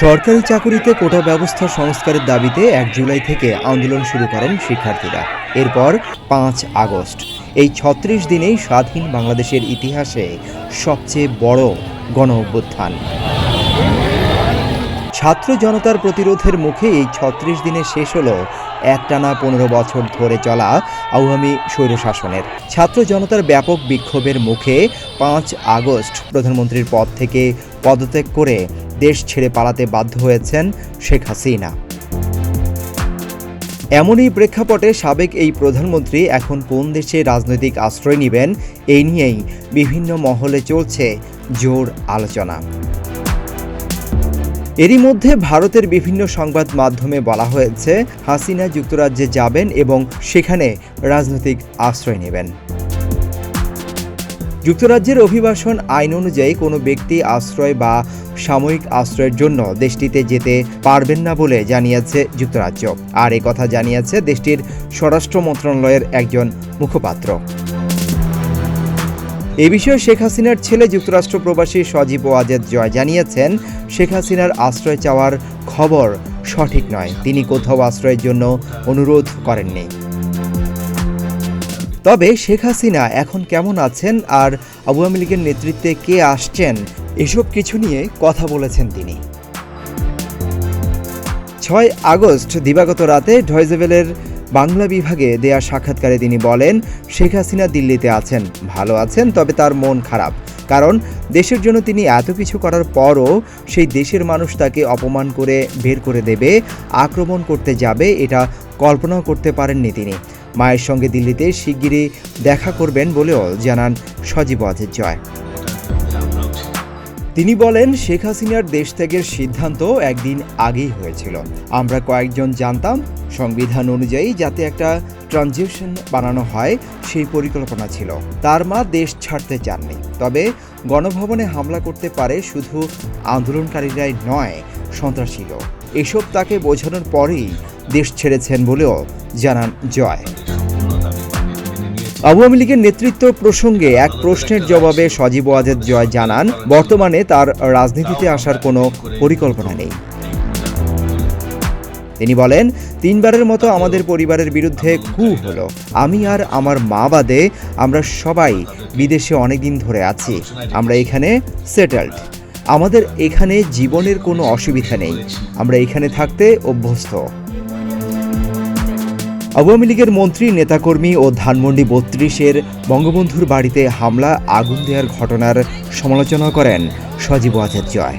সরকারি চাকুরিতে কোটা ব্যবস্থা সংস্কারের দাবিতে ১ জুলাই থেকে আন্দোলন শুরু করেন শিক্ষার্থীরা। এরপর ৫ আগস্ট। এই ৩৬ দিনেই স্বাধীন বাংলাদেশের ইতিহাসে সবচেয়ে বড় গণ অভ্যুত্থান। ছাত্র জনতার প্রতিরোধের মুখে এই ৩৬ দিনে শেষ হলো একটানা ১৫ বছর ধরে চলা আওয়ামী স্বৈরশাসনের। ছাত্র জনতার ব্যাপক বিক্ষোভের মুখে ৫ আগস্ট প্রধানমন্ত্রীর পদ থেকে পদত্যাগ করে দেশ ছেড়ে পালাতে বাধ্য হয়েছেন শেখ হাসিনা। এমনই প্রেক্ষাপটে সাবেক এই প্রধানমন্ত্রী এখন কোন দেশে রাজনৈতিক আশ্রয় নেবেন এই নিয়েই বিভিন্ন মহলে চলছে জোর আলোচনা। এরই মধ্যে ভারতের বিভিন্ন সংবাদ মাধ্যমে বলা হয়েছে হাসিনা যুক্তরাজ্যে যাবেন এবং সেখানে রাজনৈতিক আশ্রয় নেবেন। যুক্তরাজ্যের অভিবাসন আইন অনুযায়ী কোনো ব্যক্তি আশ্রয় বা সাময়িক আশ্রয়ের জন্য দেশটিতে যেতে পারবেন না বলে জানিয়েছে যুক্তরাজ্য। আর কথা জানিয়েছে দেশটির স্বরাষ্ট্র মন্ত্রণালয়ের একজন মুখপাত্র। এ বিষয়ে শেখ হাসিনার ছেলে যুক্তরাষ্ট্র প্রবাসী সজীব ওয়াজেদ জয় জানিয়েছেন, শেখ হাসিনার আশ্রয় চাওয়ার খবর সঠিক নয়। তিনি কোথাও আশ্রয়ের জন্য অনুরোধ করেননি। তবে শেখ হাসিনা এখন কেমন আছেন আর আওয়ামী লীগের নেতৃত্বে কে আসছেন এসব কিছু নিয়ে কথা বলেছেন তিনি। ৬ আগস্ট দিবাগত রাতে ডয়েচে ভেলের বাংলা বিভাগে দেয়া সাক্ষাৎকারে তিনি বলেন, শেখ হাসিনা দিল্লিতে আছেন, ভালো আছেন, তবে তার মন খারাপ। কারণ দেশের জন্য তিনি এত কিছু করার পরও সেই দেশের মানুষ তাকে অপমান করে বের করে দেবে, আক্রমণ করতে যাবে, এটা কল্পনাও করতে পারেননি তিনি। মায়ের সঙ্গে দিল্লিতে শিগগিরই দেখা করবেন বলেও জানান সজীব ওয়াজেদ জয়। তিনি বলেন, শেখ হাসিনার দেশ ত্যাগের সিদ্ধান্ত একদিন আগেই হয়েছিল। আমরা কয়েকজন জানতাম সংবিধান অনুযায়ী যাতে একটা ট্রানজিশন বানানো হয় সেই পরিকল্পনা ছিল। তার মা দেশ ছাড়তে চাননি। তবে গণভবনে হামলা করতে পারে শুধু আন্দোলনকারীরাই নয়, সন্ত্রাসীও। এসব তাকে বোঝানোর পরেই দেশ ছেড়েছেন বলেও জানান জয়। আওয়ামী লীগের নেতৃত্ব প্রসঙ্গে এক প্রশ্নের জবাবে সজীব ওয়াজেদ জয় জানান, বর্তমানে তার রাজনীতিতে আসার কোনো পরিকল্পনা নেই। তিনি বলেন, ৩ বারের মতো আমাদের পরিবারের বিরুদ্ধে কু হলো। আমি আর আমার মা বাদে আমরা সবাই বিদেশে অনেকদিন ধরে আছি। আমরা এখানে সেটেলড। আমাদের এখানে জীবনের কোনো অসুবিধা নেই। আমরা এখানে থাকতে অভ্যস্ত। আওয়ামী লীগের মন্ত্রী, নেতাকর্মী ও ধানমন্ডি ৩২-এর বঙ্গবন্ধুর বাড়িতে হামলা, আগুন দেওয়ার ঘটনার সমালোচনা করেন সজীব ওয়াজেদ জয়।